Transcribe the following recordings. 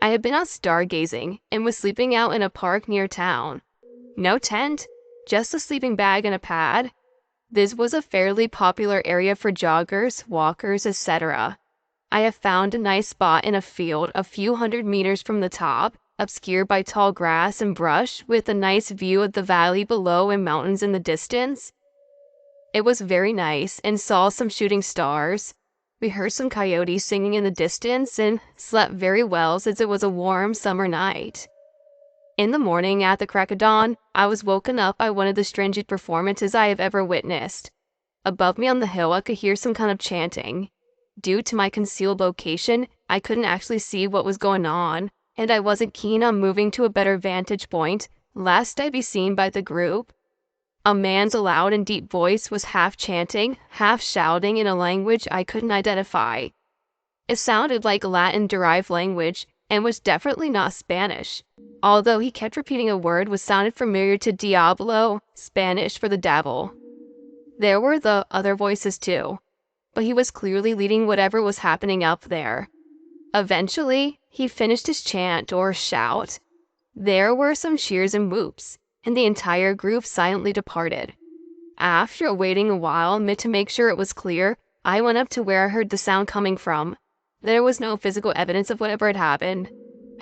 I had been out stargazing and was sleeping out in a park near town. No tent, just a sleeping bag and a pad. This was a fairly popular area for joggers, walkers, etc. I have found a nice spot in a field a few hundred meters from the top, obscured by tall grass and brush, with a nice view of the valley below and mountains in the distance. It was very nice and saw some shooting stars. We heard some coyotes singing in the distance and slept very well since it was a warm summer night. In the morning, at the crack of dawn, I was woken up by one of the strangest performances I have ever witnessed. Above me on the hill, I could hear some kind of chanting. Due to my concealed location, I couldn't actually see what was going on, and I wasn't keen on moving to a better vantage point, lest I be seen by the group. A man's loud and deep voice was half chanting, half shouting in a language I couldn't identify. It sounded like Latin-derived language, and was definitely not Spanish, although he kept repeating a word which sounded familiar to Diablo, Spanish for the devil. There were the other voices too, but he was clearly leading whatever was happening up there. Eventually, he finished his chant or shout. There were some cheers and whoops, and the entire group silently departed. After waiting a while to make sure it was clear, I went up to where I heard the sound coming from. There was no physical evidence of whatever had happened.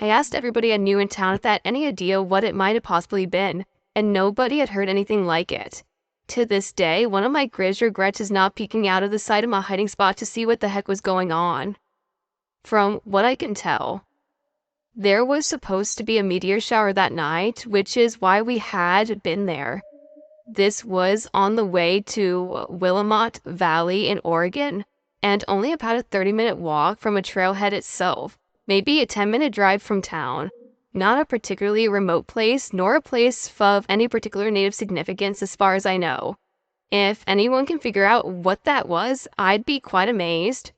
I asked everybody I knew in town if they had any idea what it might have possibly been, and nobody had heard anything like it. To this day, one of my greatest regrets is not peeking out of the side of my hiding spot to see what the heck was going on. From what I can tell, there was supposed to be a meteor shower that night, which is why we had been there. This was on the way to Willamette Valley in Oregon, and only about a 30-minute walk from a trailhead itself, maybe a 10-minute drive from town. Not a particularly remote place, nor a place of any particular native significance as far as I know. If anyone can figure out what that was, I'd be quite amazed.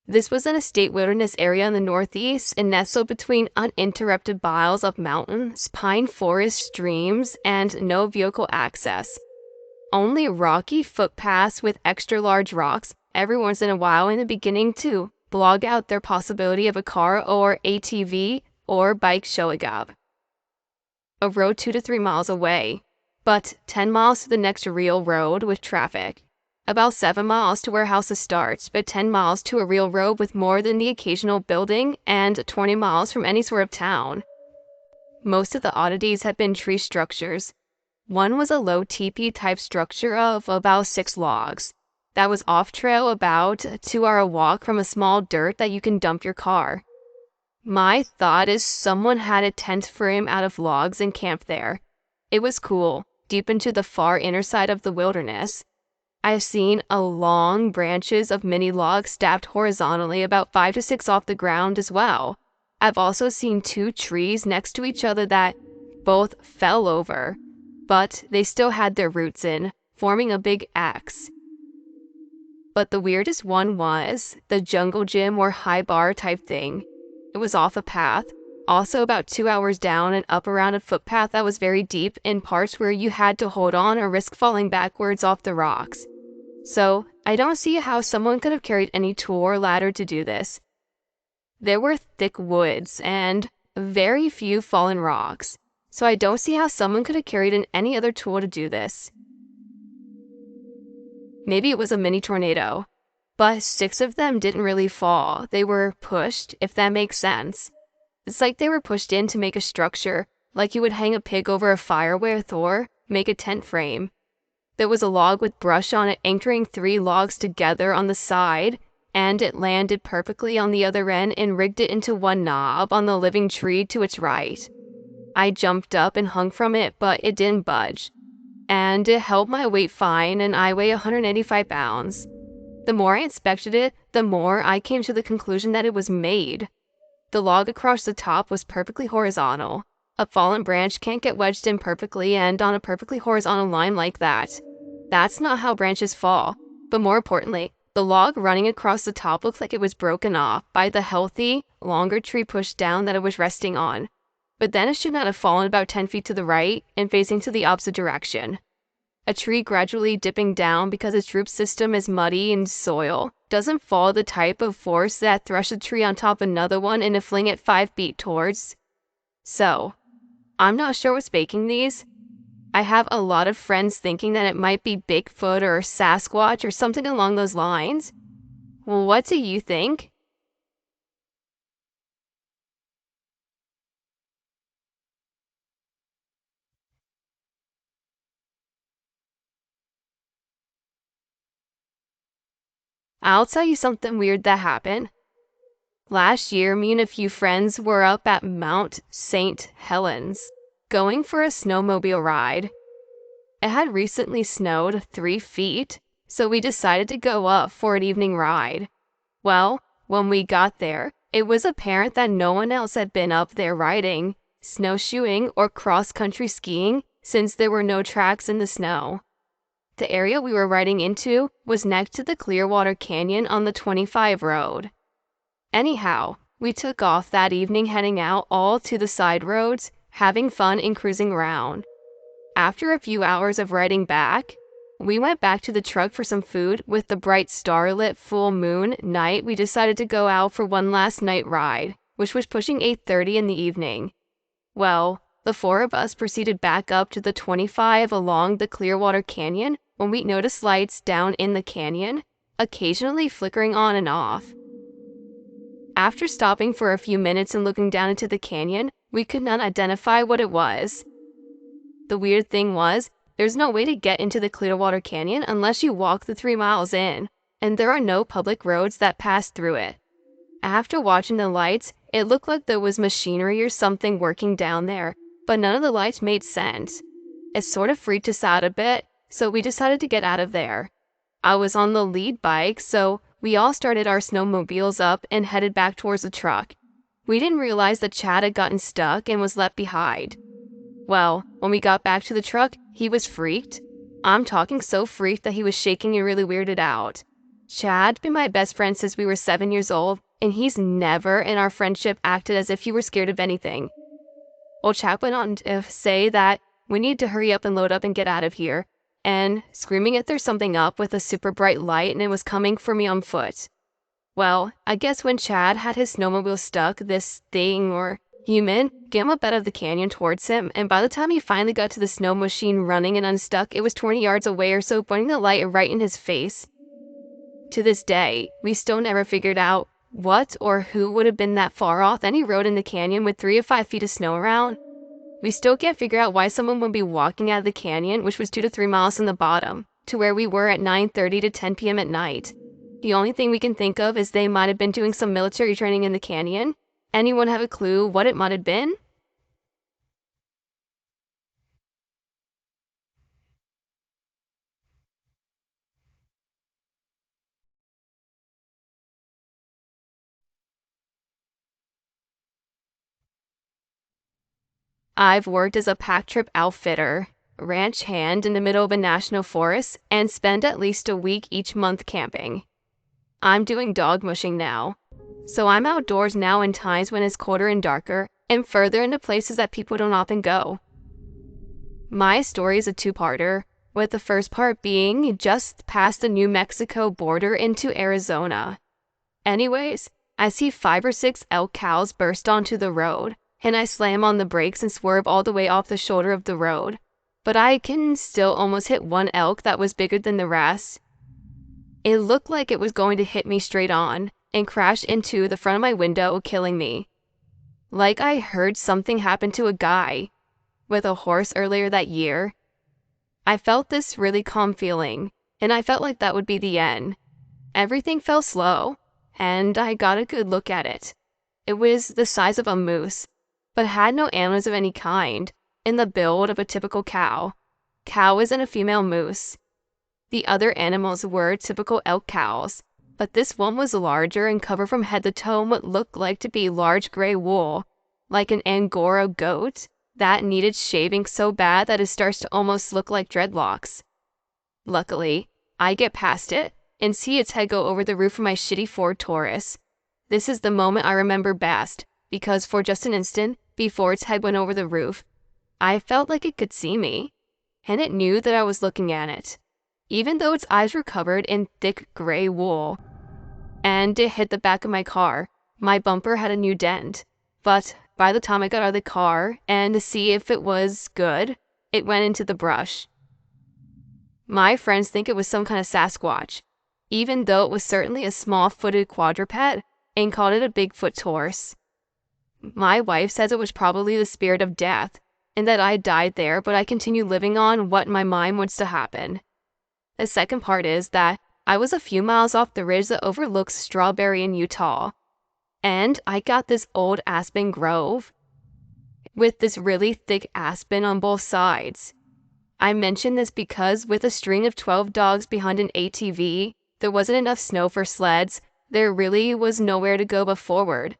This was an estate wilderness area in the northeast and nestled between uninterrupted miles of mountains, pine forest, streams, and no vehicle access. Only rocky footpaths with extra large rocks every once in a while in the beginning to blog out their possibility of a car or ATV or bike showing up. A road 2 to 3 miles away, but 10 miles to the next real road with traffic. About 7 miles to where houses start, but 10 miles to a real road with more than the occasional building, and 20 miles from any sort of town. Most of the oddities had been tree structures. One was a low teepee-type structure of about 6 logs. That was off-trail, about a 2-hour walk from a small dirt that you can dump your car. My thought is someone had a tent frame out of logs and camped there. It was cool, deep into the far inner side of the wilderness. I've seen long branches of many logs stacked horizontally about 5 to 6 off the ground as well. I've also seen 2 trees next to each other that both fell over, but they still had their roots in, forming a big X. But the weirdest one was the jungle gym or high bar type thing. It was off a path, also about 2 hours down and up around a footpath that was very deep in parts where you had to hold on or risk falling backwards off the rocks. So, I don't see how someone could have carried any tool or ladder to do this. There were thick woods and very few fallen rocks, so I don't see how someone could have carried in any other tool to do this. Maybe it was a mini tornado, but 6 of them didn't really fall. They were pushed, if that makes sense. It's like they were pushed in to make a structure, like you would hang a pig over a fire with or make a tent frame. There was a log with brush on it anchoring 3 logs together on the side, and it landed perfectly on the other end and rigged it into one knob on the living tree to its right. I jumped up and hung from it, but it didn't budge. And it held my weight fine, and I weigh 185 pounds. The more I inspected it, the more I came to the conclusion that it was made. The log across the top was perfectly horizontal. A fallen branch can't get wedged in perfectly and on a perfectly horizontal line like that. That's not how branches fall. But more importantly, the log running across the top looked like it was broken off by the healthy, longer tree pushed down that it was resting on. but then it should not have fallen about 10 feet to the right and facing to the opposite direction. A tree gradually dipping down because its root system is muddy and soil doesn't follow the type of force that thrush a tree on top of another one and to fling it 5 feet towards. So, I'm not sure what's making these. I have a lot of friends thinking that it might be Bigfoot or Sasquatch or something along those lines. Well, what do you think? I'll tell you something weird that happened. Last year, me and a few friends were up at Mount St. Helens, going for a snowmobile ride. It had recently snowed 3 feet, so we decided to go up for an evening ride. Well, when we got there, it was apparent that no one else had been up there riding, snowshoeing, or cross-country skiing since there were no tracks in the snow. The area we were riding into was next to the Clearwater Canyon on the 25 road. Anyhow, we took off that evening heading out all to the side roads, having fun and cruising around. After a few hours of riding back, we went back to the truck for some food. With the bright starlit full moon night, we decided to go out for one last night ride, which was pushing 8:30 in the evening. Well, the four of us proceeded back up to the 25 along the Clearwater Canyon when we noticed lights down in the canyon, occasionally flickering on and off. After stopping for a few minutes and looking down into the canyon, we could not identify what it was. The weird thing was, there's no way to get into the Clearwater Canyon unless you walk the 3 miles in, and there are no public roads that pass through it. After watching the lights, it looked like there was machinery or something working down there, but none of the lights made sense. It sort of freaked us out a bit, so we decided to get out of there. I was on the lead bike, so we all started our snowmobiles up and headed back towards the truck. We didn't realize that Chad had gotten stuck and was left behind. Well, when we got back to the truck, he was freaked. I'm talking so freaked that he was shaking and really weirded out. Chad's been my best friend since we were 7 years old, and he's never in our friendship acted as if he were scared of anything. Old Chad went on to say that we need to hurry up and load up and get out of here, and screaming if there's something up with a super bright light and it was coming for me on foot. Well, I guess when Chad had his snowmobile stuck, this thing or human came up out of the canyon towards him, and by the time he finally got to the snow machine running and unstuck, it was 20 yards away or so, pointing the light right in his face. To this day, we still never figured out what or who would have been that far off any road in the canyon with 3 to 5 feet of snow around. We still can't figure out why someone would be walking out of the canyon, which was 2 to 3 miles from the bottom, to where we were at 9:30 to 10 p.m. at night. The only thing we can think of is they might have been doing some military training in the canyon. Anyone have a clue what it might have been? I've worked as a pack trip outfitter, ranch hand in the middle of a national forest, and spend at least a week each month camping. I'm doing dog mushing now, so I'm outdoors now in times when it's colder and darker, and further into places that people don't often go. My story is a two-parter, with the first part being just past the New Mexico border into Arizona. Anyways, I see 5 or 6 elk cows burst onto the road, and I slam on the brakes and swerve all the way off the shoulder of the road. But I can still almost hit one elk that was bigger than the rest. It looked like it was going to hit me straight on, and crashed into the front of my window, killing me. Like I heard something happen to a guy with a horse earlier that year. I felt this really calm feeling, and I felt like that would be the end. Everything fell slow, and I got a good look at it. It was the size of a moose, but had no antlers of any kind, in the build of a typical cow. Cow isn't a female moose. The other animals were typical elk cows, but this one was larger and covered from head to toe in what looked like to be large gray wool, like an Angora goat that needed shaving so bad that it starts to almost look like dreadlocks. Luckily, I get past it and see its head go over the roof of my shitty Ford Taurus. This is the moment I remember best, because for just an instant, before its head went over the roof, I felt like it could see me, and it knew that I was looking at it, even though its eyes were covered in thick gray wool. And it hit the back of my car. My bumper had a new dent, but by the time I got out of the car and to see if it was good, it went into the brush. My friends think it was some kind of Sasquatch, even though it was certainly a small-footed quadruped, and called it a Bigfoot horse. My wife says it was probably the spirit of death, and that I died there, but I continue living on what in my mind wants to happen. The second part is that I was a few miles off the ridge that overlooks Strawberry in Utah, and I got this old aspen grove with this really thick aspen on both sides. I mention this because with a string of 12 dogs behind an ATV, there wasn't enough snow for sleds. There really was nowhere to go but forward.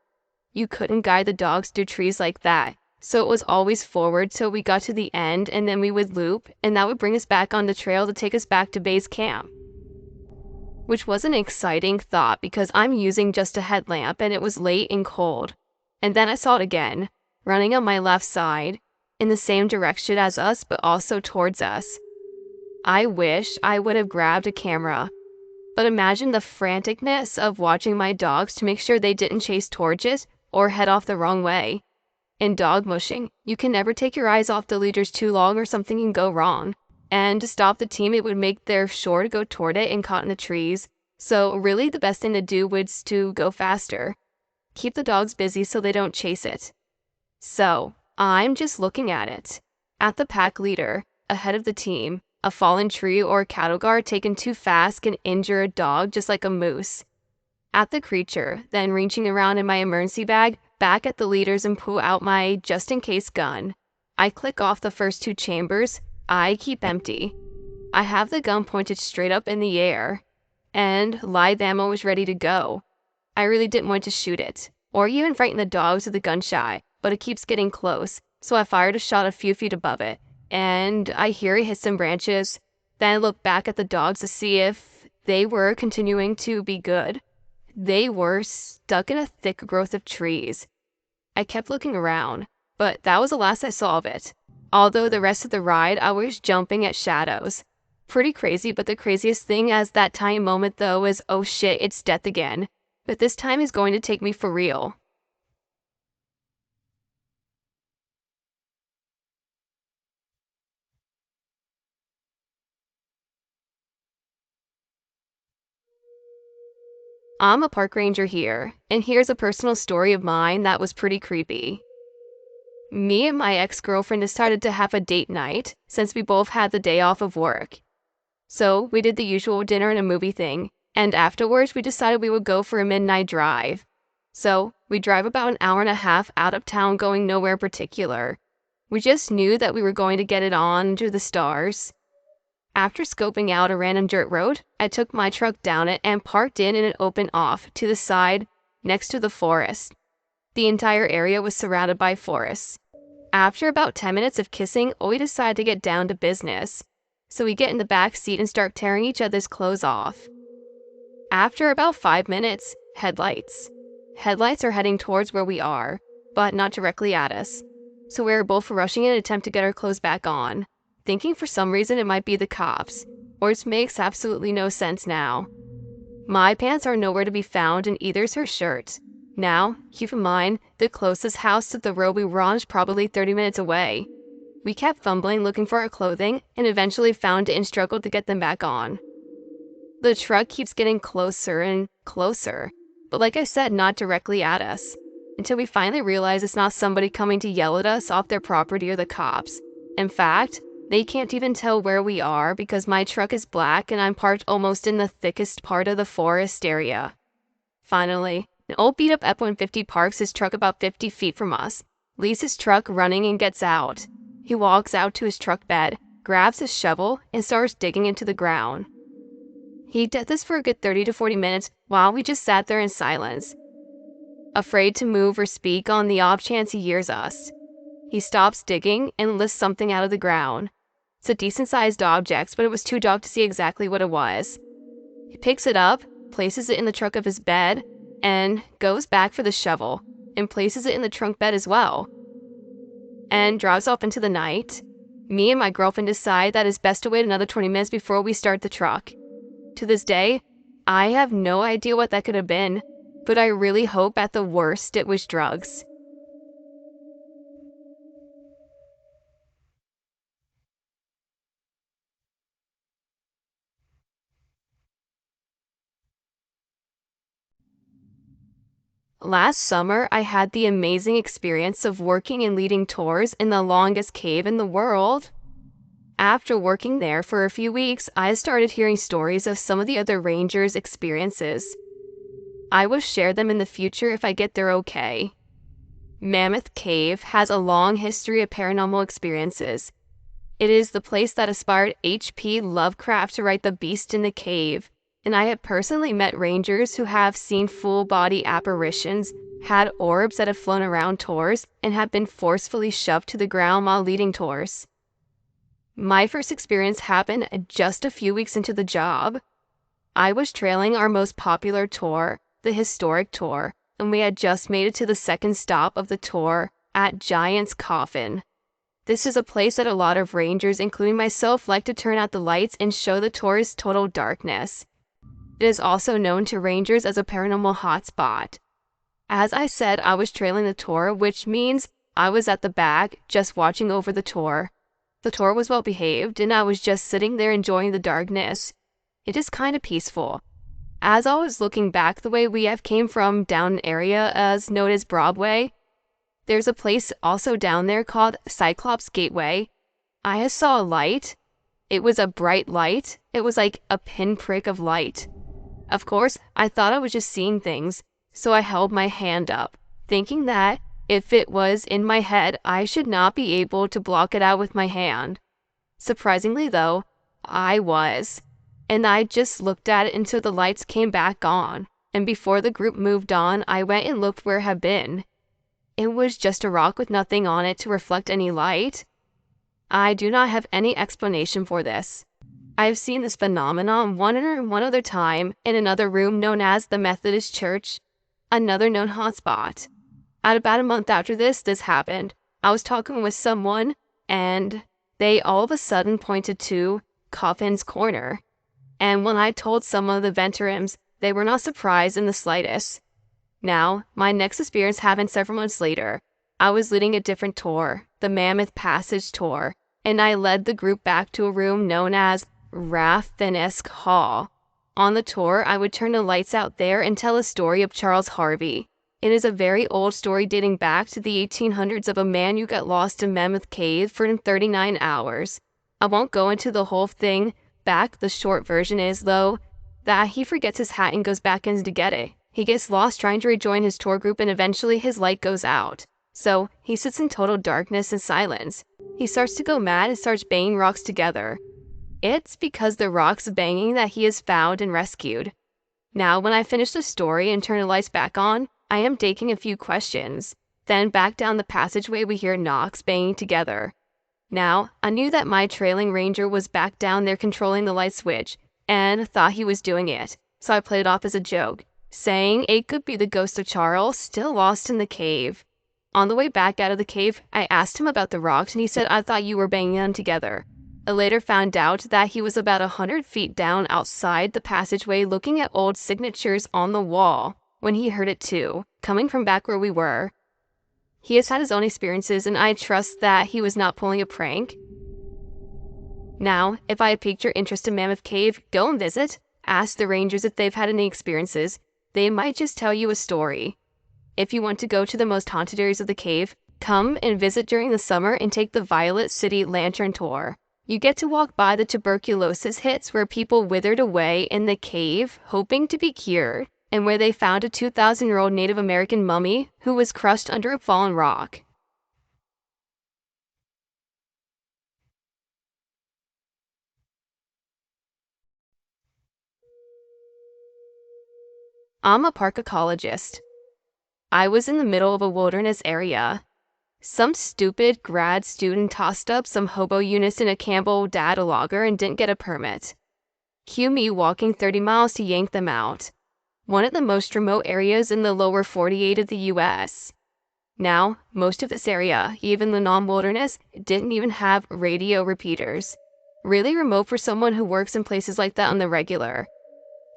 You couldn't guide the dogs through trees like that, so it was always forward till we got to the end, and then we would loop, and that would bring us back on the trail to take us back to base camp. Which was an exciting thought because I'm using just a headlamp and it was late and cold. And then I saw it again, running on my left side, in the same direction as us but also towards us. I wish I would have grabbed a camera, but imagine the franticness of watching my dogs to make sure they didn't chase towards it or head off the wrong way. In dog mushing, you can never take your eyes off the leaders too long or something can go wrong. And to stop the team, it would make their sure to go toward it and caught in the trees. So really the best thing to do was to go faster. Keep the dogs busy so they don't chase it. So I'm just looking at it. At the pack leader, ahead of the team, a fallen tree or cattle guard taken too fast can injure a dog just like a moose. At the creature, then reaching around in my emergency bag, back at the leaders and pull out my just-in-case gun. I click off the first 2 chambers. I keep empty. I have the gun pointed straight up in the air, and live ammo was ready to go. I really didn't want to shoot it, or even frighten the dogs with the gunshot, but it keeps getting close, so I fired a shot a few feet above it, and I hear it hit some branches. Then I look back at the dogs to see if they were continuing to be good. They were stuck in a thick growth of trees. I kept looking around, but that was the last I saw of it. Although the rest of the ride, I was jumping at shadows. Pretty crazy, but the craziest thing as that tiny moment though is, oh shit, it's death again. But this time is going to take me for real. I'm a park ranger here, and here's a personal story of mine that was pretty creepy. Me and my ex-girlfriend decided to have a date night since we both had the day off of work. So we did the usual dinner and a movie thing, and afterwards we decided we would go for a midnight drive. So we drive about an hour and a half out of town going nowhere particular. We just knew that we were going to get it on to the stars. After scoping out a random dirt road, I took my truck down it and parked in an open off to the side next to the forest. The entire area was surrounded by forests. After about 10 minutes of kissing, we decided to get down to business. So we get in the back seat and start tearing each other's clothes off. After about 5 minutes, headlights. Headlights are heading towards where we are, but not directly at us. So we're both rushing in an attempt to get our clothes back on, thinking for some reason it might be the cops, which makes absolutely no sense now. My pants are nowhere to be found and either's her shirt. Now, keep in mind, the closest house to the road we were on is probably 30 minutes away. We kept fumbling looking for our clothing and eventually found it and struggled to get them back on. The truck keeps getting closer and closer, but like I said, not directly at us, until we finally realize it's not somebody coming to yell at us off their property or the cops. In fact, they can't even tell where we are because my truck is black and I'm parked almost in the thickest part of the forest area. Finally, an old beat-up F-150 parks his truck about 50 feet from us, leaves his truck running and gets out. He walks out to his truck bed, grabs his shovel, and starts digging into the ground. He did this for a good 30 to 40 minutes while we just sat there in silence, afraid to move or speak on the off chance he hears us. He stops digging and lifts something out of the ground. It's a decent-sized object, but it was too dark to see exactly what it was. He picks it up, places it in the truck of his bed, and goes back for the shovel. and places it in the trunk bed as well, and drives off into the night. Me and my girlfriend decide that it's best to wait another 20 minutes before we start the truck. To this day, I have no idea what that could have been, but I really hope at the worst it was drugs. Last summer, I had the amazing experience of working and leading tours in the longest cave in the world. After working there for a few weeks, I started hearing stories of some of the other rangers' experiences. I will share them in the future if I get there okay. Mammoth Cave has a long history of paranormal experiences. It is the place that inspired H.P. Lovecraft to write The Beast in the Cave, and I have personally met rangers who have seen full-body apparitions, had orbs that have flown around tours, and have been forcefully shoved to the ground while leading tours. My first experience happened just a few weeks into the job. I was trailing our most popular tour, the Historic Tour, and we had just made it to the second stop of the tour at Giant's Coffin. This is a place that a lot of rangers, including myself, like to turn out the lights and show the tour's total darkness. It is also known to rangers as a paranormal hotspot. As I said, I was trailing the tour, which means I was at the back, just watching over the tour. The tour was well behaved, and I was just sitting there enjoying the darkness. It is kind of peaceful. As I was looking back the way we have came from down an area as known as Broadway, there's a place also down there called Cyclops Gateway. I saw a light. It was a bright light. It was like a pinprick of light. Of course, I thought I was just seeing things, so I held my hand up, thinking that if it was in my head, I should not be able to block it out with my hand. Surprisingly though, I was. And I just looked at it until the lights came back on, and before the group moved on, I went and looked where it had been. It was just a rock with nothing on it to reflect any light. I do not have any explanation for this. I have seen this phenomenon one other time in another room known as the Methodist Church, another known hotspot. At about a month after this happened, I was talking with someone, and they all of a sudden pointed to Coffin's Corner. And when I told some of the veterans, they were not surprised in the slightest. Now, my next experience happened several months later. I was leading a different tour, the Mammoth Passage Tour, and I led the group back to a room known as Rathfinesk Hall. On the tour, I would turn the lights out there and tell a story of Charles Harvey. It is a very old story dating back to the 1800s of a man who got lost in Mammoth Cave for 39 hours. I won't go into the whole thing back. The short version is, though, that he forgets his hat and goes back in to get it. He gets lost trying to rejoin his tour group and eventually his light goes out. So, he sits in total darkness and silence. He starts to go mad and starts banging rocks together. It's because the rocks banging that he is found and rescued. Now, when I finish the story and turn the lights back on, I am taking a few questions. Then back down the passageway we hear knocks banging together. Now, I knew that my trailing ranger was back down there controlling the light switch, and thought he was doing it, so I played it off as a joke, saying it could be the ghost of Charles, still lost in the cave. On the way back out of the cave, I asked him about the rocks, and he said I thought you were banging them together. I later found out that he was about 100 feet down outside the passageway looking at old signatures on the wall when he heard it too, coming from back where we were. He has had his own experiences, and I trust that he was not pulling a prank. Now, if I have piqued your interest in Mammoth Cave, go and visit. Ask the rangers if they've had any experiences. They might just tell you a story. If you want to go to the most haunted areas of the cave, come and visit during the summer and take the Violet City Lantern Tour. You get to walk by the tuberculosis hits where people withered away in the cave hoping to be cured, and where they found a 2,000-year-old Native American mummy who was crushed under a fallen rock. I'm a park ecologist. I was in the middle of a wilderness area. Some stupid grad student tossed up some hobo units in a Campbell data logger and didn't get a permit. Cue me walking 30 miles to yank them out. One of the most remote areas in the lower 48 of the US. Now, most of this area, even the non-wilderness, didn't even have radio repeaters. Really remote for someone who works in places like that on the regular.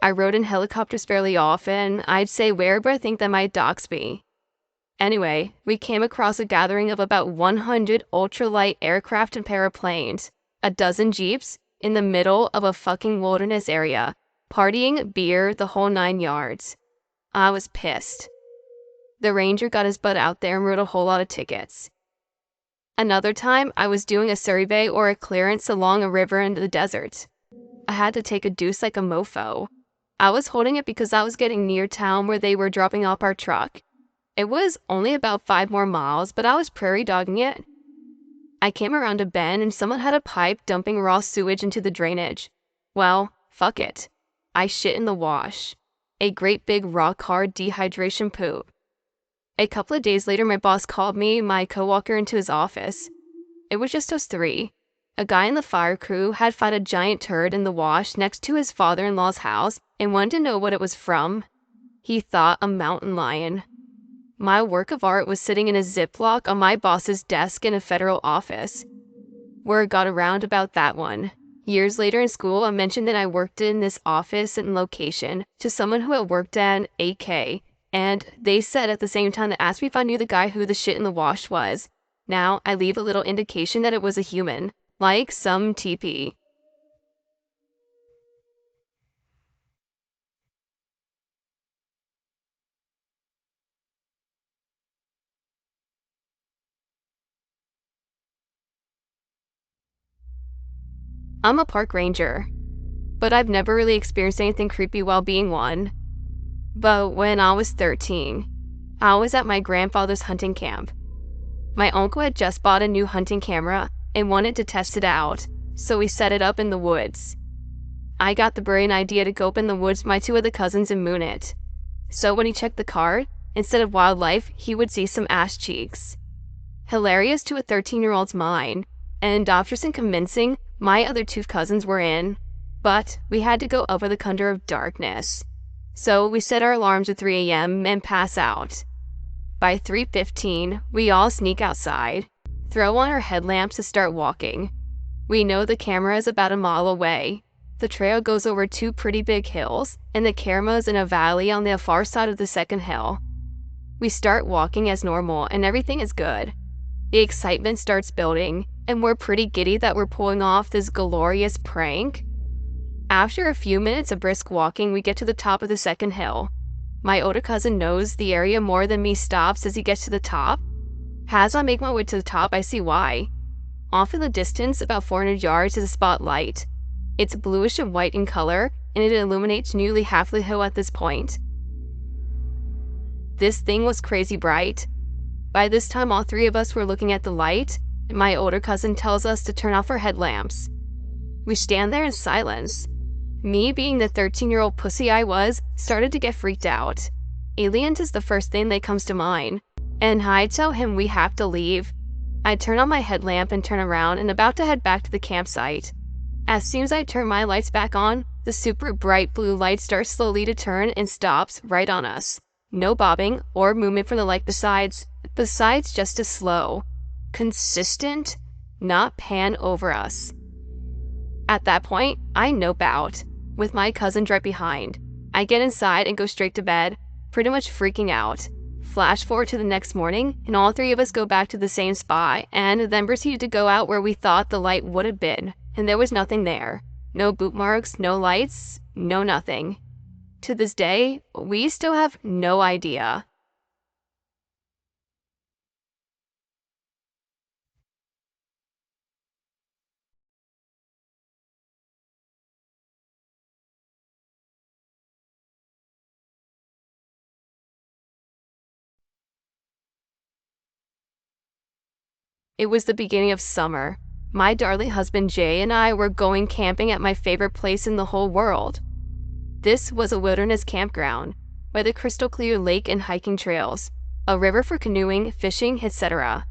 I rode in helicopters fairly often. I'd say where, but I think that might dox me. Anyway, we came across a gathering of about 100 ultralight aircraft and paraplanes, a dozen jeeps, in the middle of a fucking wilderness area, partying, beer, the whole 9 yards. I was pissed. The ranger got his butt out there and wrote a whole lot of tickets. Another time, I was doing a survey or a clearance along a river in the desert. I had to take a deuce like a mofo. I was holding it because I was getting near town where they were dropping off our truck. It was only about 5 more miles, but I was prairie dogging it. I came around a bend and someone had a pipe dumping raw sewage into the drainage. Well, fuck it. I shit in the wash. A great big rock hard dehydration poop. A couple of days later, my boss called me, my coworker, into his office. It was just us three. A guy in the fire crew had found a giant turd in the wash next to his father-in-law's house and wanted to know what it was from. He thought a mountain lion. My work of art was sitting in a Ziploc on my boss's desk in a federal office. Word got around about that one. Years later in school, I mentioned that I worked in this office and location to someone who had worked at an AK, and they said at the same time they asked me if I knew the guy who the shit in the wash was. Now, I leave a little indication that it was a human, like some TP. I'm a park ranger, but I've never really experienced anything creepy while being one. But when I was 13, I was at my grandfather's hunting camp. My uncle had just bought a new hunting camera and wanted to test it out, so we set it up in the woods. I got the brilliant idea to go up in the woods with my two other cousins and moon it. So when he checked the card, instead of wildlife, he would see some ass cheeks. Hilarious to a 13-year-old's mind, and after some convincing, my other two cousins were in. But we had to go over the cover of darkness. So we set our alarms at 3 a.m. and pass out. By 3:15, we all sneak outside, throw on our headlamps to start walking. We know the camera is about a mile away. The trail goes over 2 pretty big hills, and the camera's in a valley on the far side of the second hill. We start walking as normal, and everything is good. The excitement starts building, and we're pretty giddy that we're pulling off this glorious prank. After a few minutes of brisk walking, we get to the top of the second hill. My older cousin knows the area more than me, stops as he gets to the top. As I make my way to the top, I see why. Off in the distance, about 400 yards, is a spotlight. It's bluish and white in color, and it illuminates nearly half the hill at this point. This thing was crazy bright. By this time, all three of us were looking at the light, and my older cousin tells us to turn off our headlamps. We stand there in silence. Me, being the 13-year-old pussy I was, started to get freaked out. Aliens is the first thing that comes to mind, and I tell him we have to leave. I turn on my headlamp and turn around and about to head back to the campsite. As soon as I turn my lights back on, the super bright blue light starts slowly to turn and stops right on us. No bobbing or movement from the light besides just a slow, consistent, not pan over us. At that point, I nope out, with my cousins right behind. I get inside and go straight to bed, pretty much freaking out. Flash forward to the next morning, and all three of us go back to the same spot, and then proceeded to go out where we thought the light would have been, and there was nothing there. No boot marks, no lights, no nothing. To this day, we still have no idea. It was the beginning of summer. My darling husband Jay and I were going camping at my favorite place in the whole world. This was a wilderness campground, with a crystal clear lake and hiking trails, a river for canoeing, fishing, etc.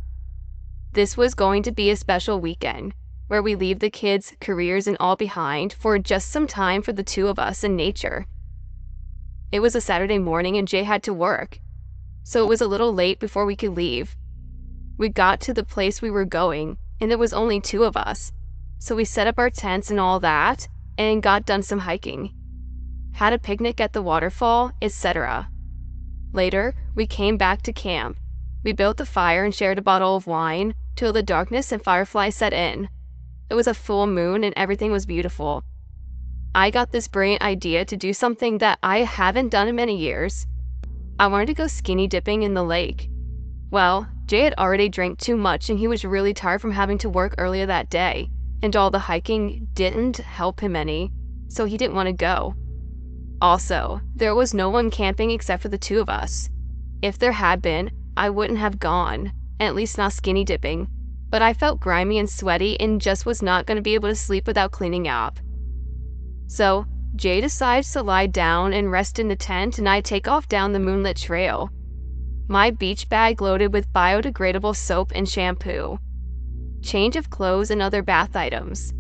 This was going to be a special weekend, where we leave the kids' careers and all behind for just some time for the two of us in nature. It was a Saturday morning and Jay had to work. so it was a little late before we could leave. We got to the place we were going, and there was only 2 of us, so we set up our tents and all that, and got done some hiking. Had a picnic at the waterfall, etc. Later, we came back to camp. We built a fire and shared a bottle of wine till the darkness and fireflies set in. It was a full moon and everything was beautiful. I got this brilliant idea to do something that I haven't done in many years. I wanted to go skinny dipping in the lake. Well, Jay had already drank too much and he was really tired from having to work earlier that day, and all the hiking didn't help him any, so he didn't want to go. Also, there was no one camping except for the 2 of us. If there had been, I wouldn't have gone, at least not skinny dipping, but I felt grimy and sweaty and just was not going to be able to sleep without cleaning up. So, Jay decides to lie down and rest in the tent, and I take off down the moonlit trail. My beach bag loaded with biodegradable soap and shampoo, change of clothes and other bath items.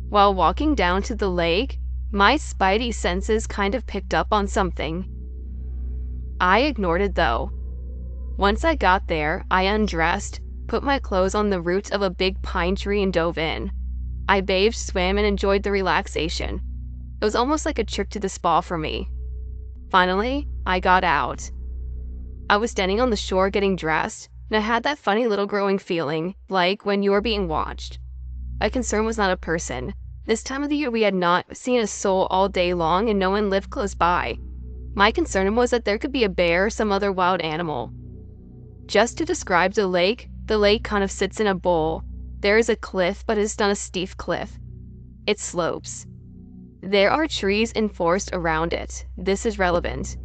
While walking down to the lake, my spidey senses kind of picked up on something. I ignored it though. Once I got there, I undressed, put my clothes on the roots of a big pine tree and dove in. I bathed, swam, and enjoyed the relaxation. It was almost like a trip to the spa for me. Finally, I got out. I was standing on the shore getting dressed, and I had that funny little growing feeling, like when you're being watched. My concern was not a person. This time of the year we had not seen a soul all day long and no one lived close by. My concern was that there could be a bear or some other wild animal. Just to describe the lake kind of sits in a bowl. There is a cliff, but it's not a steep cliff. It slopes. There are trees and forest around it. This is relevant.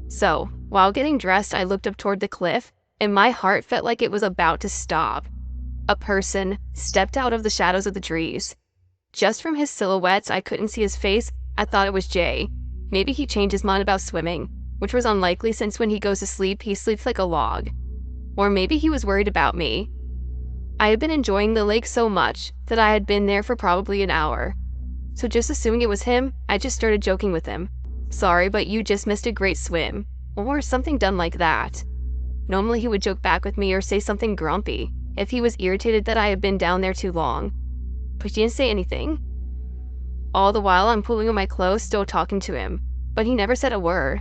So, while getting dressed, I looked up toward the cliff, and my heart felt like it was about to stop. A person stepped out of the shadows of the trees. Just from his silhouettes, I couldn't see his face. I thought it was Jay. Maybe he changed his mind about swimming, which was unlikely since when he goes to sleep, he sleeps like a log. Or maybe he was worried about me. I had been enjoying the lake so much that I had been there for probably an hour. So just assuming it was him, I just started joking with him. Sorry, but you just missed a great swim. Or something done like that. Normally he would joke back with me or say something grumpy if he was irritated that I had been down there too long. But he didn't say anything. All the while I'm pulling on my clothes, still talking to him, but he never said a word.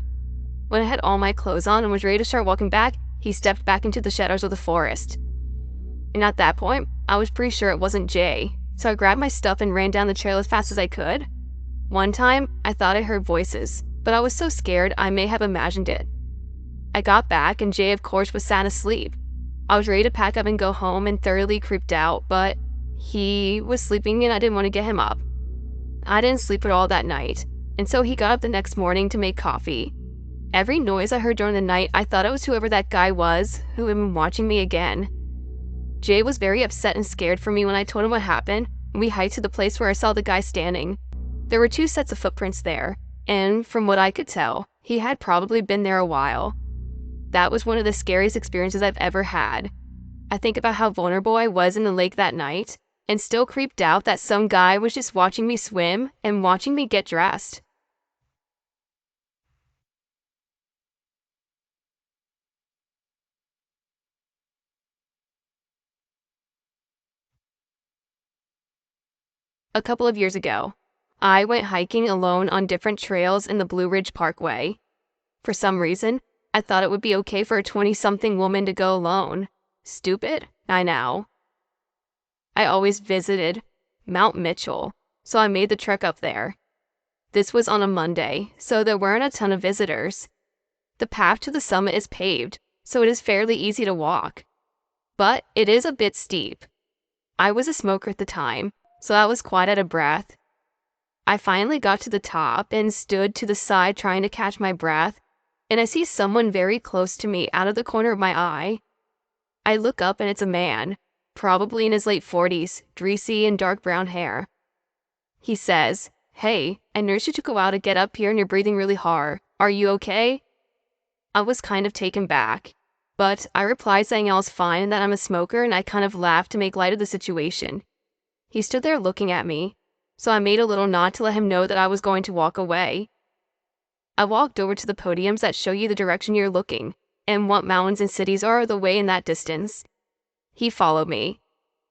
When I had all my clothes on and was ready to start walking back, he stepped back into the shadows of the forest. And at that point, I was pretty sure it wasn't Jay, so I grabbed my stuff and ran down the trail as fast as I could. One time, I thought I heard voices, but I was so scared I may have imagined it. I got back and Jay, of course, was sound asleep. I was ready to pack up and go home and thoroughly creeped out, but he was sleeping and I didn't want to get him up. I didn't sleep at all that night, and so he got up the next morning to make coffee. Every noise I heard during the night, I thought it was whoever that guy was who had been watching me again. Jay was very upset and scared for me when I told him what happened, and we hiked to the place where I saw the guy standing. There were 2 sets of footprints there, and from what I could tell, he had probably been there a while. That was one of the scariest experiences I've ever had. I think about how vulnerable I was in the lake that night, and still creeped out that some guy was just watching me swim and watching me get dressed. A couple of years ago, I went hiking alone on different trails in the Blue Ridge Parkway. For some reason, I thought it would be okay for a 20-something woman to go alone. Stupid? I know. I always visited Mount Mitchell, so I made the trek up there. This was on a Monday, so there weren't a ton of visitors. The path to the summit is paved, so it is fairly easy to walk. But it is a bit steep. I was a smoker at the time, so I was quite out of breath. I finally got to the top and stood to the side trying to catch my breath, and I see someone very close to me out of the corner of my eye. I look up and it's a man, probably in his late 40s, greasy and dark brown hair. He says, "Hey, I nursed you to go out and get up here and you're breathing really hard. Are you okay?" I was kind of taken back, but I replied saying I was fine and that I'm a smoker, and I kind of laughed to make light of the situation. He stood there looking at me, so I made a little nod to let him know that I was going to walk away. I walked over to the podiums that show you the direction you're looking, and what mountains and cities are the way in that distance. He followed me.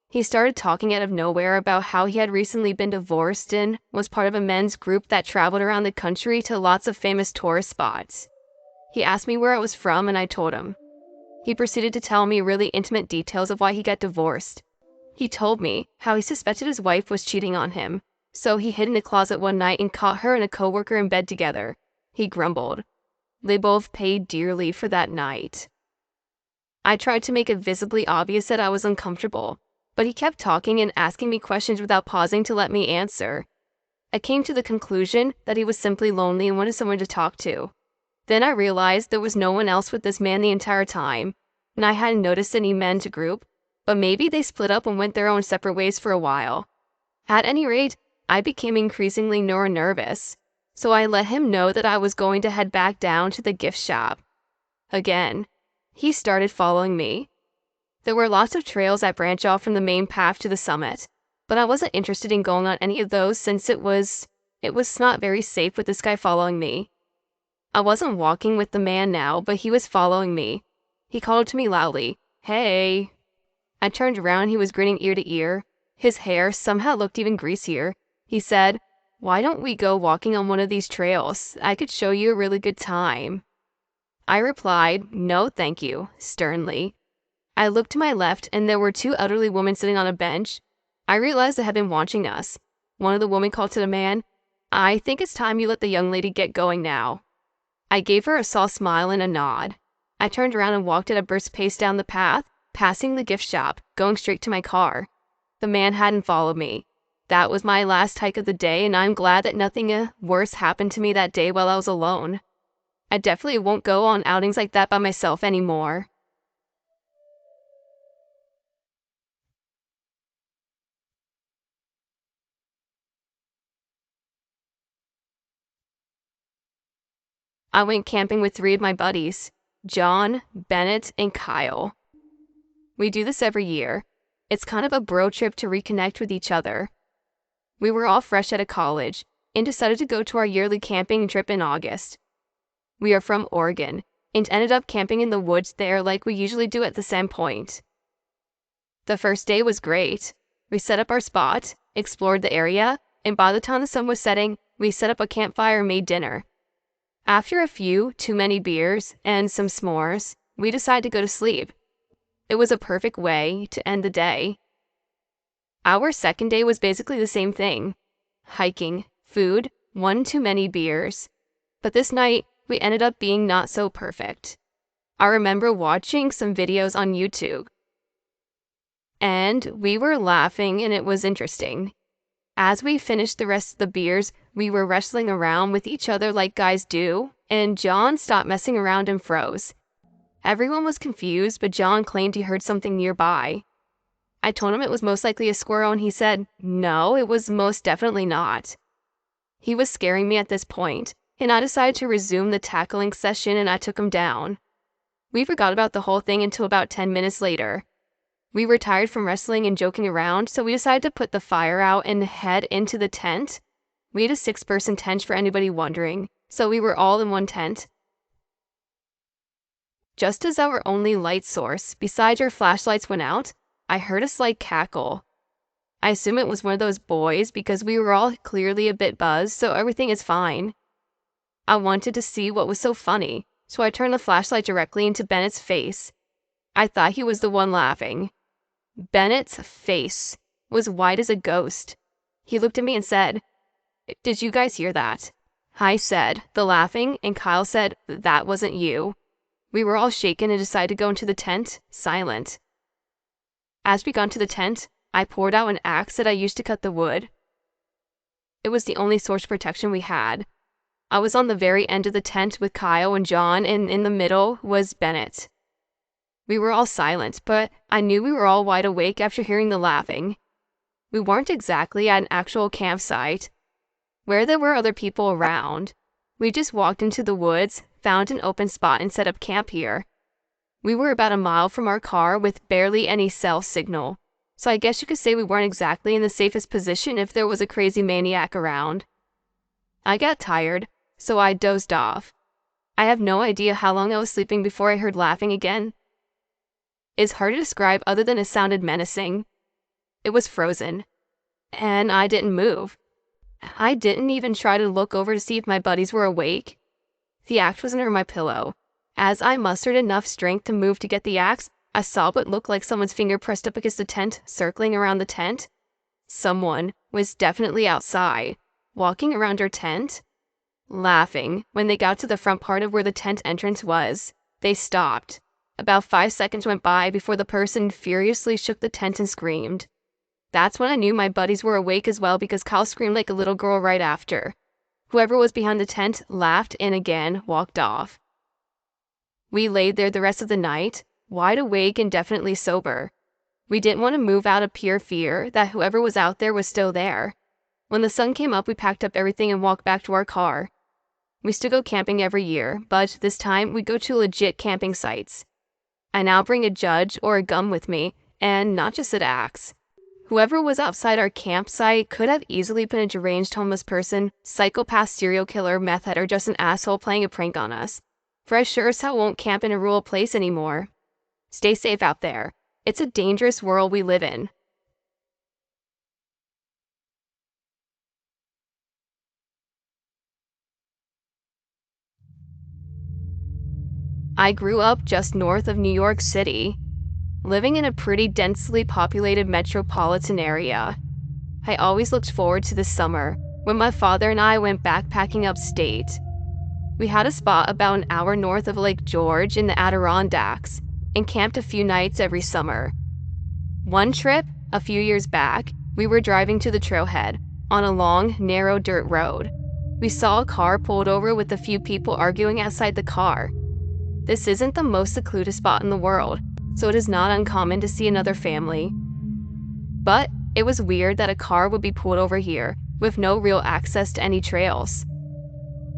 He started talking out of nowhere about how he had recently been divorced and was part of a men's group that traveled around the country to lots of famous tourist spots. He asked me where I was from, and I told him. He proceeded to tell me really intimate details of why he got divorced. He told me how he suspected his wife was cheating on him, so he hid in a closet one night and caught her and a coworker in bed together. He grumbled. They both paid dearly for that night. I tried to make it visibly obvious that I was uncomfortable, but he kept talking and asking me questions without pausing to let me answer. I came to the conclusion that he was simply lonely and wanted someone to talk to. Then I realized there was no one else with this man the entire time, and I hadn't noticed any men to group, but maybe they split up and went their own separate ways for a while. At any rate, I became increasingly more nervous, so I let him know that I was going to head back down to the gift shop. Again, he started following me. There were lots of trails that branch off from the main path to the summit, but I wasn't interested in going on any of those since it was not very safe with this guy following me. I wasn't walking with the man now, but he was following me. He called to me loudly, "Hey." I turned around, he was grinning ear to ear. His hair somehow looked even greasier. He said, "Why don't we go walking on one of these trails? I could show you a really good time." I replied, "No, thank you," sternly. I looked to my left, and there were two elderly women sitting on a bench. I realized they had been watching us. One of the women called to the man, "I think it's time you let the young lady get going now." I gave her a soft smile and a nod. I turned around and walked at a brisk pace down the path, passing the gift shop, going straight to my car. The man hadn't followed me. That was my last hike of the day, and I'm glad that nothing worse happened to me that day while I was alone. I definitely won't go on outings like that by myself anymore. I went camping with three of my buddies, John, Bennett, and Kyle. We do this every year. It's kind of a bro trip to reconnect with each other. We were all fresh out of college and decided to go to our yearly camping trip in August. We are from Oregon and ended up camping in the woods there like we usually do at the Sand Point. The first day was great. We set up our spot, explored the area, and by the time the sun was setting, we set up a campfire and made dinner. After a few too many beers and some s'mores, we decided to go to sleep. It was a perfect way to end the day. Our second day was basically the same thing. Hiking, food, one too many beers. But this night, we ended up being not so perfect. I remember watching some videos on YouTube. And we were laughing and it was interesting. As we finished the rest of the beers, we were wrestling around with each other like guys do, and John stopped messing around and froze. Everyone was confused, but John claimed he heard something nearby. I told him it was most likely a squirrel, and he said, no, it was most definitely not. He was scaring me at this point, and I decided to resume the tackling session and I took him down. We forgot about the whole thing until about 10 minutes later. We were tired from wrestling and joking around, so we decided to put the fire out and head into the tent. We had a 6-person tent for anybody wondering, so we were all in one tent. Just as our only light source, besides our flashlights, went out, I heard a slight cackle. I assume it was one of those boys because we were all clearly a bit buzzed, so everything is fine. I wanted to see what was so funny, so I turned the flashlight directly into Bennett's face. I thought he was the one laughing. Bennett's face was white as a ghost. He looked at me and said, "Did you guys hear that?" I said, "The laughing," and Kyle said, "That wasn't you." We were all shaken and decided to go into the tent, silent. As we got into the tent, I poured out an axe that I used to cut the wood. It was the only source of protection we had. I was on the very end of the tent with Kyle and John, and in the middle was Bennett. We were all silent, but I knew we were all wide awake after hearing the laughing. We weren't exactly at an actual campsite, where there were other people around. We just walked into the woods, found an open spot, and set up camp here. We were about a mile from our car with barely any cell signal, so I guess you could say we weren't exactly in the safest position if there was a crazy maniac around. I got tired, so I dozed off. I have no idea how long I was sleeping before I heard laughing again. It's hard to describe other than it sounded menacing. It was frozen, and I didn't move. I didn't even try to look over to see if my buddies were awake. The axe was under my pillow. As I mustered enough strength to move to get the axe, I saw what looked like someone's finger pressed up against the tent, circling around the tent. Someone was definitely outside, walking around our tent, laughing. When they got to the front part of where the tent entrance was, they stopped. About 5 seconds went by before the person furiously shook the tent and screamed. That's when I knew my buddies were awake as well, because Kyle screamed like a little girl right after. Whoever was behind the tent laughed and again walked off. We laid there the rest of the night, wide awake and definitely sober. We didn't want to move out of pure fear that whoever was out there was still there. When the sun came up, we packed up everything and walked back to our car. We still go camping every year, but this time we go to legit camping sites. I now bring a judge or a gun with me, and not just an axe. Whoever was outside our campsite could have easily been a deranged homeless person, psychopath, serial killer, meth head, or just an asshole playing a prank on us. For I sure as hell won't camp in a rural place anymore. Stay safe out there. It's a dangerous world we live in. I grew up just north of New York City, living in a pretty densely populated metropolitan area. I always looked forward to the summer when my father and I went backpacking upstate. We had a spot about an hour north of Lake George in the Adirondacks and camped a few nights every summer. One trip, a few years back, we were driving to the trailhead on a long, narrow dirt road. We saw a car pulled over with a few people arguing outside the car. This isn't the most secluded spot in the world, so it is not uncommon to see another family. But it was weird that a car would be pulled over here with no real access to any trails.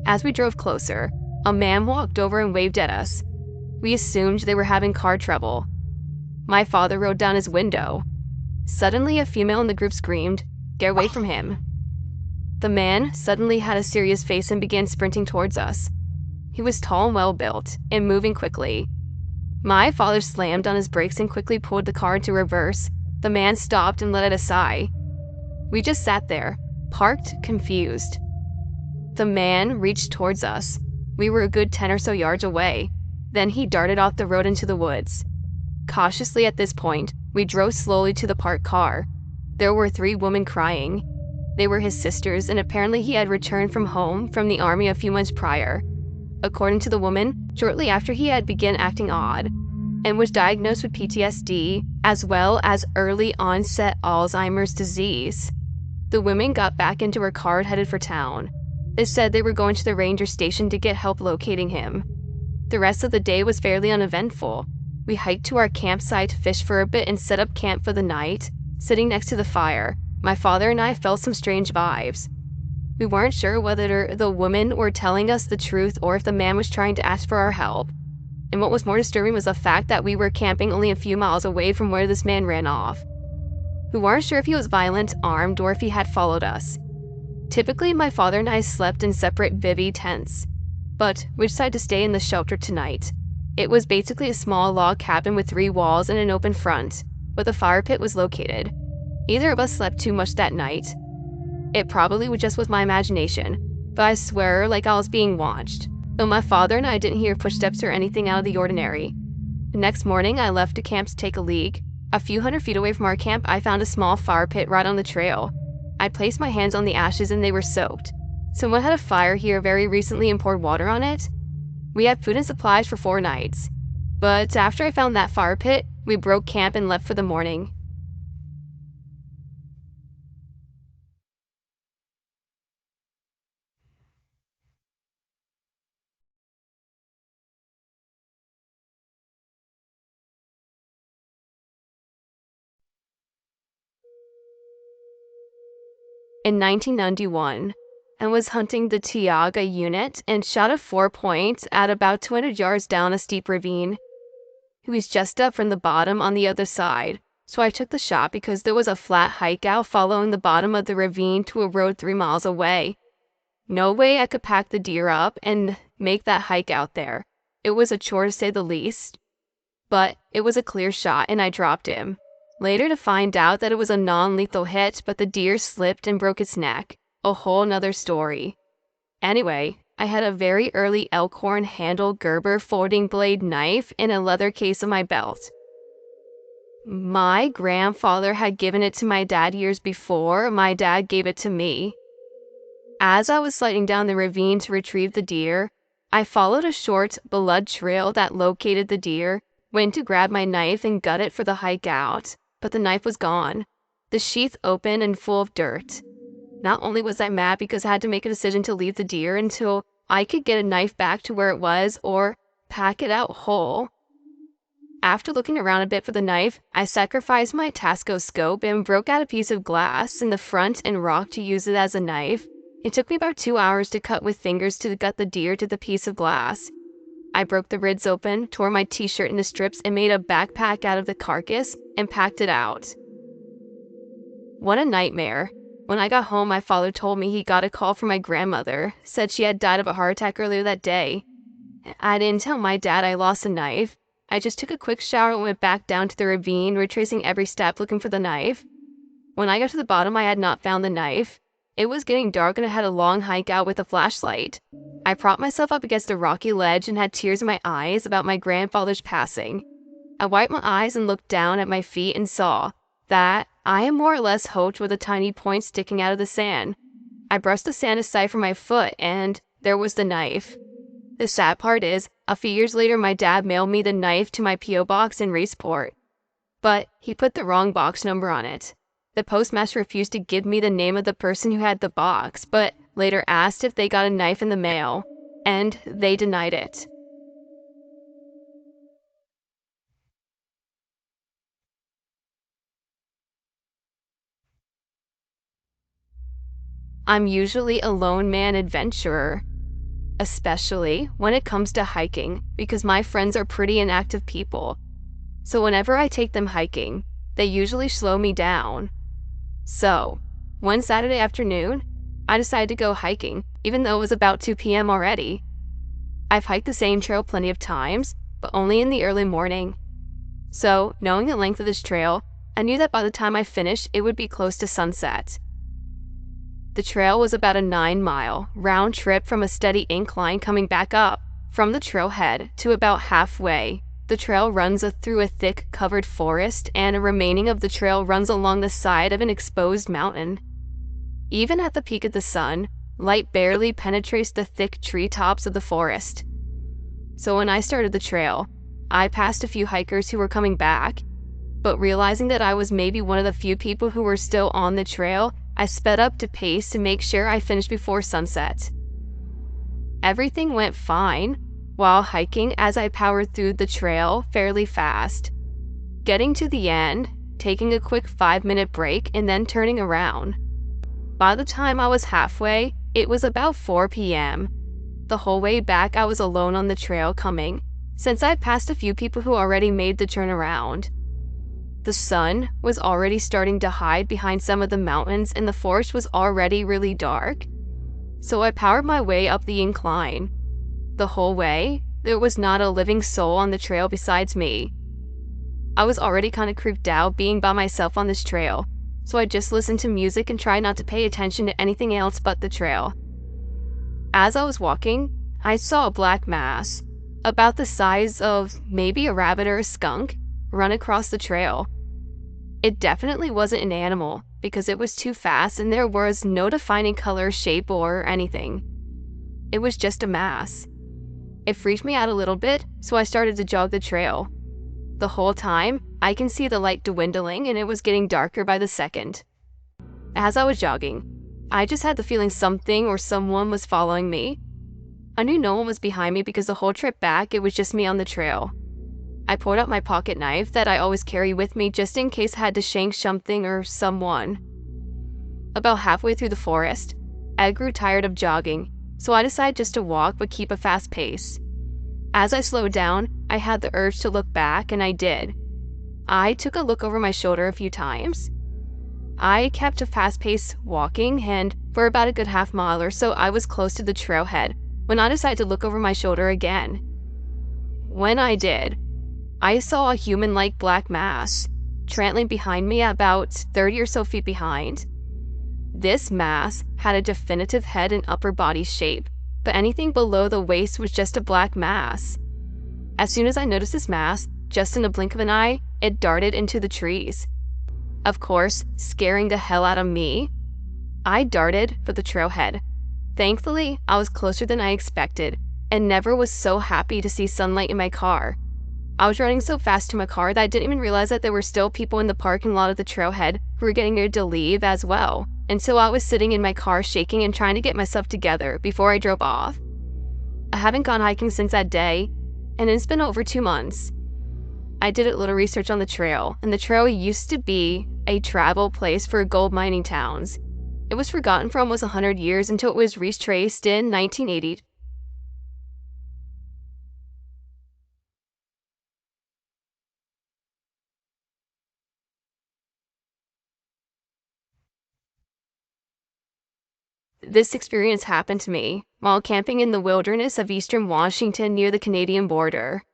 As we drove closer, a man walked over and waved at us. We assumed they were having car trouble. My father rolled down his window. Suddenly, a female in the group screamed, "Get away from him." The man suddenly had a serious face and began sprinting towards us. He was tall and well-built, and moving quickly. My father slammed on his brakes and quickly pulled the car into reverse. The man stopped and let out a sigh. We just sat there, parked, confused. The man reached towards us. We were a good 10 or so yards away. Then he darted off the road into the woods. Cautiously at this point, we drove slowly to the parked car. There were 3 women crying. They were his sisters, and apparently he had returned from home from the army a few months prior. According to the woman, shortly after he had begun acting odd, and was diagnosed with PTSD, as well as early onset Alzheimer's disease. The women got back into her car and headed for town. They said they were going to the ranger station to get help locating him. The rest of the day was fairly uneventful. We hiked to our campsite, fished for a bit, and set up camp for the night. Sitting next to the fire, my father and I felt some strange vibes. We weren't sure whether the women were telling us the truth or if the man was trying to ask for our help. And what was more disturbing was the fact that we were camping only a few miles away from where this man ran off. We weren't sure if he was violent, armed, or if he had followed us. Typically, my father and I slept in separate bivvy tents, but we decided to stay in the shelter tonight. It was basically a small log cabin with 3 walls and an open front, where the fire pit was located. Either of us slept too much that night. It probably just was my imagination, but I swear like I was being watched, though my father and I didn't hear footsteps or anything out of the ordinary. The next morning, I left to camp to take a leak. A few hundred feet away from our camp, I found a small fire pit right on the trail. I placed my hands on the ashes and they were soaked. Someone had a fire here very recently and poured water on it. We had food and supplies for 4 nights. But after I found that fire pit, we broke camp and left for the morning. In 1991, I was hunting the Tioga unit and shot a 4-point at about 200 yards down a steep ravine. He was just up from the bottom on the other side, so I took the shot because there was a flat hike out following the bottom of the ravine to a road 3 miles away. No way I could pack the deer up, and make that hike out there. It was a chore to say the least, but it was a clear shot and I dropped him. Later to find out that it was a non-lethal hit, but the deer slipped and broke its neck. A whole nother story. Anyway, I had a very early Elkhorn handle Gerber folding blade knife in a leather case of my belt. My grandfather had given it to my dad years before my dad gave it to me. As I was sliding down the ravine to retrieve the deer, I followed a short, blood trail that located the deer, went to grab my knife and gut it for the hike out, but the knife was gone, the sheath open and full of dirt. Not only was I mad because I had to make a decision to leave the deer until I could get a knife back to where it was or pack it out whole. After looking around a bit for the knife, I sacrificed my Tasco scope and broke out a piece of glass in the front and rock to use it as a knife. It took me about 2 hours to cut with fingers to gut the deer to the piece of glass. I broke the ribs open, tore my t-shirt into strips, and made a backpack out of the carcass and packed it out. What a nightmare. When I got home, my father told me he got a call from my grandmother, said she had died of a heart attack earlier that day. I didn't tell my dad I lost a knife. I just took a quick shower and went back down to the ravine, retracing every step looking for the knife. When I got to the bottom, I had not found the knife. It was getting dark and I had a long hike out with a flashlight. I propped myself up against a rocky ledge and had tears in my eyes about my grandfather's passing. I wiped my eyes and looked down at my feet and saw that I am more or less hooked with a tiny point sticking out of the sand. I brushed the sand aside from my foot and there was the knife. The sad part is, a few years later my dad mailed me the knife to my P.O. box in Reesport. But he put the wrong box number on it. The postmaster refused to give me the name of the person who had the box, but later asked if they got a knife in the mail, and they denied it. I'm usually a lone man adventurer, especially when it comes to hiking, because my friends are pretty inactive people. So whenever I take them hiking, they usually slow me down. So, one Saturday afternoon, I decided to go hiking, even though it was about 2 p.m. already. I've hiked the same trail plenty of times, but only in the early morning. So, knowing the length of this trail, I knew that by the time I finished, it would be close to sunset. The trail was about a 9-mile round trip from a steady incline coming back up from the trailhead to about halfway. The trail runs through a thick covered forest, and a remaining of the trail runs along the side of an exposed mountain. Even at the peak of the sun, light barely penetrates the thick treetops of the forest. So when I started the trail, I passed a few hikers who were coming back, but realizing that I was maybe one of the few people who were still on the trail, I sped up to pace to make sure I finished before sunset. Everything went fine while hiking as I powered through the trail fairly fast, getting to the end, taking a quick 5-minute break, and then turning around. By the time I was halfway, it was about 4 p.m. The whole way back I was alone on the trail coming, since I'd passed a few people who already made the turnaround. The sun was already starting to hide behind some of the mountains and the forest was already really dark. So I powered my way up the incline. The whole way, there was not a living soul on the trail besides me. I was already kind of creeped out being by myself on this trail, so I just listened to music and tried not to pay attention to anything else but the trail. As I was walking, I saw a black mass, about the size of maybe a rabbit or a skunk, run across the trail. It definitely wasn't an animal, because it was too fast and there was no defining color, shape, or anything. It was just a mass. It freaked me out a little bit, so I started to jog the trail. The whole time, I can see the light dwindling and it was getting darker by the second. As I was jogging, I just had the feeling something or someone was following me. I knew no one was behind me because the whole trip back, it was just me on the trail. I pulled out my pocket knife that I always carry with me just in case I had to shank something or someone. About halfway through the forest, I grew tired of jogging, so I decided just to walk but keep a fast pace. As I slowed down, I had the urge to look back, and I did. I took a look over my shoulder a few times. I kept a fast pace walking, and for about a good half mile or so I was close to the trailhead, when I decided to look over my shoulder again. When I did, I saw a human-like black mass trailing behind me about 30 or so feet behind. This mass had a definitive head and upper body shape, but anything below the waist was just a black mass. As soon as I noticed this mass, just in a blink of an eye, it darted into the trees. Of course, scaring the hell out of me, I darted for the trailhead. Thankfully, I was closer than I expected, and never was so happy to see sunlight in my car. I was running so fast to my car that I didn't even realize that there were still people in the parking lot of the trailhead who were getting ready to leave as well, until I was sitting in my car shaking and trying to get myself together before I drove off. I haven't gone hiking since that day, and it's been over 2 months. I did a little research on the trail, and the trail used to be a travel place for gold mining towns. It was forgotten for almost 100 years until it was retraced in 1980. This experience happened to me while camping in the wilderness of eastern Washington near the Canadian border.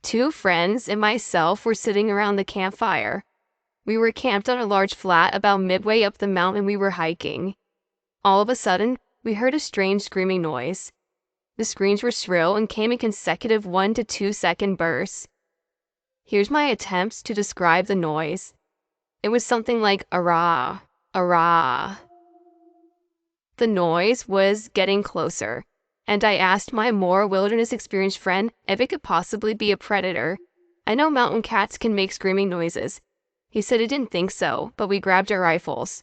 2 friends and myself were sitting around the campfire. We were camped on a large flat about midway up the mountain we were hiking. All of a sudden, we heard a strange screaming noise. The screams were shrill and came in consecutive 1 to 2 second bursts. Here's my attempts to describe the noise. It was something like "arah, arah." The noise was getting closer, and I asked my more wilderness experienced friend if it could possibly be a predator. I know mountain cats can make screaming noises. He said he didn't think so, but we grabbed our rifles.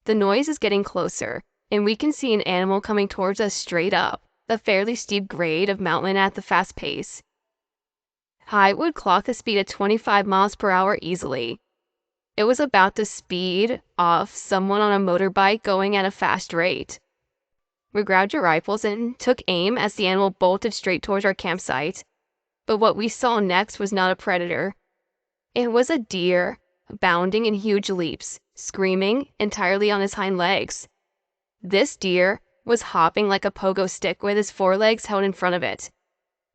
The noise is getting closer, and we can see an animal coming towards us straight up the fairly steep grade of mountain at the fast pace. I would clock the speed at 25 miles per hour easily. It was about to speed off someone on a motorbike going at a fast rate. We grabbed our rifles and took aim as the animal bolted straight towards our campsite. But what we saw next was not a predator. It was a deer, bounding in huge leaps, screaming entirely on his hind legs. This deer was hopping like a pogo stick with his forelegs held in front of it.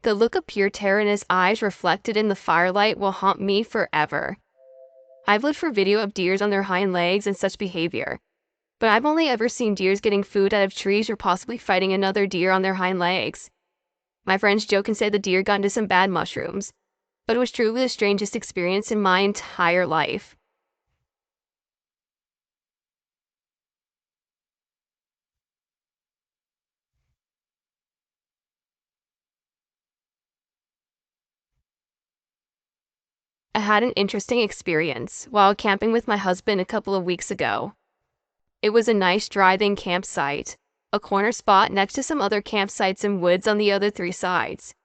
The look of pure terror in his eyes reflected in the firelight will haunt me forever. I've looked for video of deers on their hind legs and such behavior, but I've only ever seen deers getting food out of trees or possibly fighting another deer on their hind legs. My friends joke and say the deer got into some bad mushrooms, but it was truly the strangest experience in my entire life. I had an interesting experience while camping with my husband a couple of weeks ago. It was a nice drive-in campsite, a corner spot next to some other campsites and woods on the other 3 sides.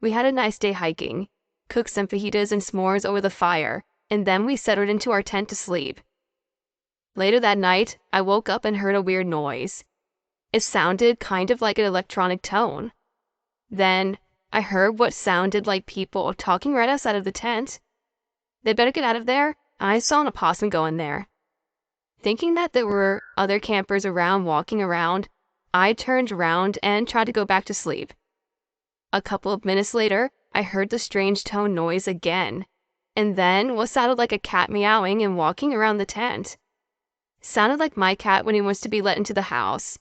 We had a nice day hiking, cooked some fajitas and s'mores over the fire, and then we settled into our tent to sleep. Later that night, I woke up and heard a weird noise. It sounded kind of like an electronic tone. Then, I heard what sounded like people talking right outside of the tent. They better get out of there. I saw an opossum go in there. Thinking that there were other campers around walking around, I turned around and tried to go back to sleep. A couple of minutes later, I heard the strange tone noise again, and then what sounded like a cat meowing and walking around the tent. Sounded like my cat when he wants to be let into the house.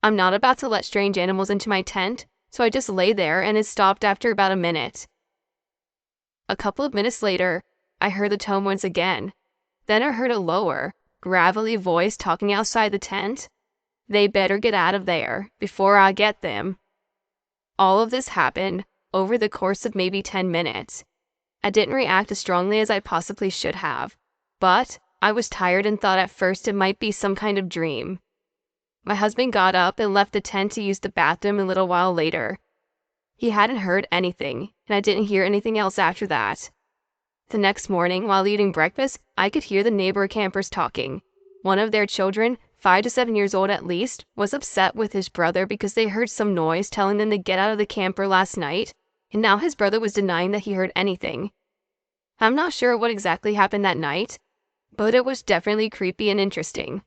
I'm not about to let strange animals into my tent, so I just lay there and it stopped after about a minute. A couple of minutes later, I heard the tone once again. Then I heard a lower, gravelly voice talking outside the tent. They better get out of there before I get them. All of this happened over the course of maybe 10 minutes. I didn't react as strongly as I possibly should have, but I was tired and thought at first it might be some kind of dream. My husband got up and left the tent to use the bathroom a little while later. He hadn't heard anything, and I didn't hear anything else after that. The next morning, while eating breakfast, I could hear the neighbor campers talking. One of their children, 5 to 7 years old at least, was upset with his brother because they heard some noise telling them to get out of the camper last night, and now his brother was denying that he heard anything. I'm not sure what exactly happened that night, but it was definitely creepy and interesting.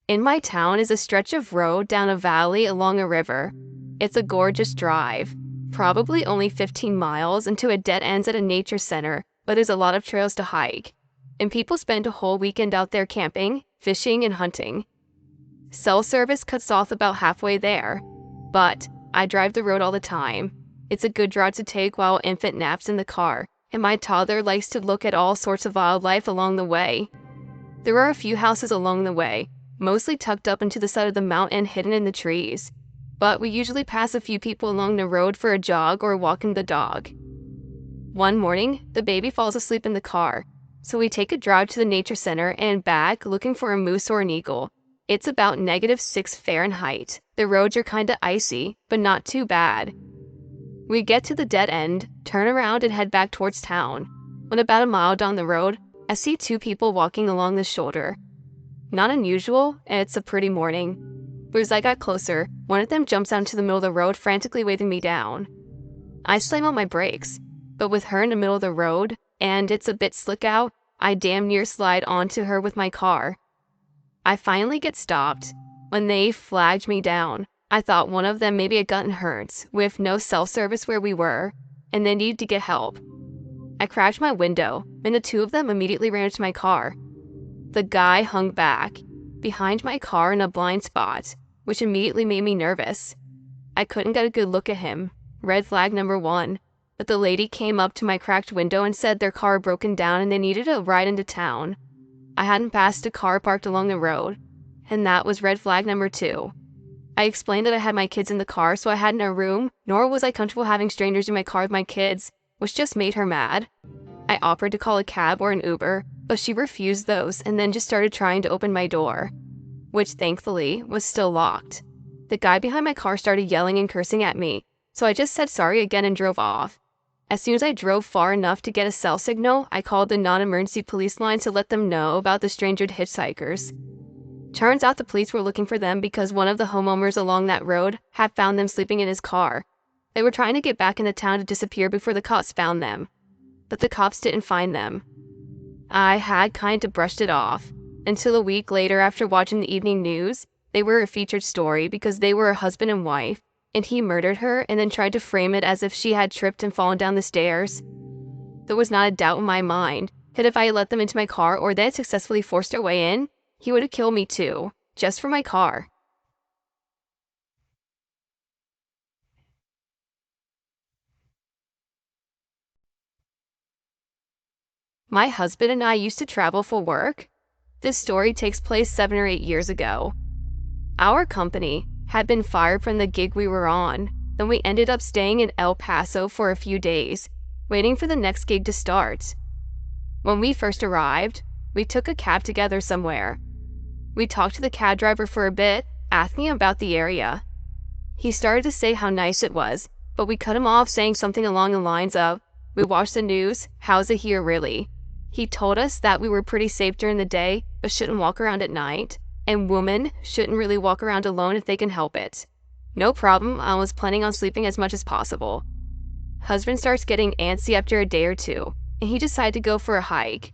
In my town is a stretch of road down a valley along a river. It's a gorgeous drive, probably only 15 miles into a dead ends at a nature center, but there's a lot of trails to hike. And people spend a whole weekend out there camping, fishing, and hunting. Cell service cuts off about halfway there, but I drive the road all the time. It's a good route to take while infant naps in the car, and my toddler likes to look at all sorts of wildlife along the way. There are a few houses along the way, mostly tucked up into the side of the mountain hidden in the trees. But we usually pass a few people along the road for a jog or walking the dog. One morning, the baby falls asleep in the car, so we take a drive to the nature center and back looking for a moose or an eagle. It's about -6 Fahrenheit. The roads are kinda icy, but not too bad. We get to the dead end, turn around and head back towards town. When about a mile down the road, I see two people walking along the shoulder. Not unusual, it's a pretty morning. But as I got closer, one of them jumps out into the middle of the road, frantically waving me down. I slam on my brakes, but with her in the middle of the road, and it's a bit slick out, I damn near slide onto her with my car. I finally get stopped. When they flagged me down, I thought one of them maybe had gotten hurt, with no cell service where we were, and they needed to get help. I cracked my window, and the two of them immediately ran into my car. The guy hung back, behind my car in a blind spot, which immediately made me nervous. I couldn't get a good look at him. Red flag number 1. But the lady came up to my cracked window and said their car had broken down and they needed a ride into town. I hadn't passed a car parked along the road, and that was red flag number 2. I explained that I had my kids in the car, so I had no room, nor was I comfortable having strangers in my car with my kids, which just made her mad. I offered to call a cab or an Uber, but she refused those and then just started trying to open my door, which thankfully was still locked. The guy behind my car started yelling and cursing at me, so I just said sorry again and drove off. As soon as I drove far enough to get a cell signal, I called the non-emergency police line to let them know about the stranger hitchhikers. Turns out the police were looking for them because one of the homeowners along that road had found them sleeping in his car. They were trying to get back into town to disappear before the cops found them, but the cops didn't find them. I had kind of brushed it off, until a week later after watching the evening news, they were a featured story because they were a husband and wife, and he murdered her and then tried to frame it as if she had tripped and fallen down the stairs. There was not a doubt in my mind that if I had let them into my car or they had successfully forced their way in, he would have killed me too, just for my car. My husband and I used to travel for work. This story takes place 7 or 8 years ago. Our company had been fired from the gig we were on, then we ended up staying in El Paso for a few days, waiting for the next gig to start. When we first arrived, we took a cab together somewhere. We talked to the cab driver for a bit, asking him about the area. He started to say how nice it was, but we cut him off saying something along the lines of, "We watch the news, how's it here really?" He told us that we were pretty safe during the day, but shouldn't walk around at night, and women shouldn't really walk around alone if they can help it. No problem, I was planning on sleeping as much as possible. Husband starts getting antsy after a day or two, and he decided to go for a hike.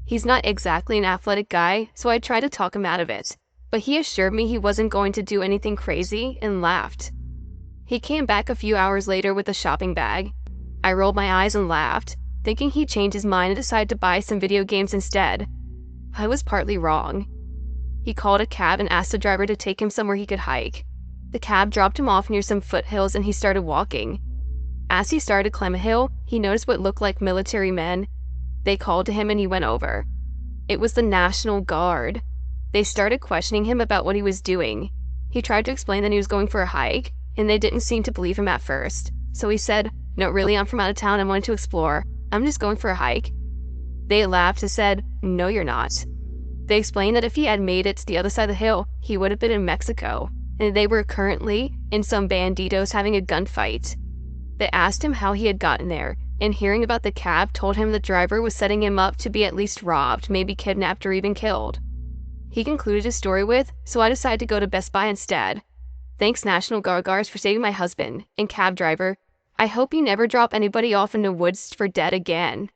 He's not exactly an athletic guy, so I tried to talk him out of it, but he assured me he wasn't going to do anything crazy and left. He came back a few hours later with a shopping bag. I rolled my eyes and laughed, thinking he'd changed his mind and decided to buy some video games instead. I was partly wrong. He called a cab and asked the driver to take him somewhere he could hike. The cab dropped him off near some foothills and he started walking. As he started to climb a hill, he noticed what looked like military men. They called to him and he went over. It was the National Guard. They started questioning him about what he was doing. He tried to explain that he was going for a hike, and they didn't seem to believe him at first. So he said, "No, really, I'm from out of town and wanted to explore. I'm just going for a hike." They laughed and said, "No, you're not." They explained that if he had made it to the other side of the hill, he would have been in Mexico, and they were currently in some banditos having a gunfight. They asked him how he had gotten there, and hearing about the cab told him the driver was setting him up to be at least robbed, maybe kidnapped or even killed. He concluded his story with, "So I decided to go to Best Buy instead. Thanks National Guards for saving my husband, and cab driver. I hope you never drop anybody off in the woods for dead again."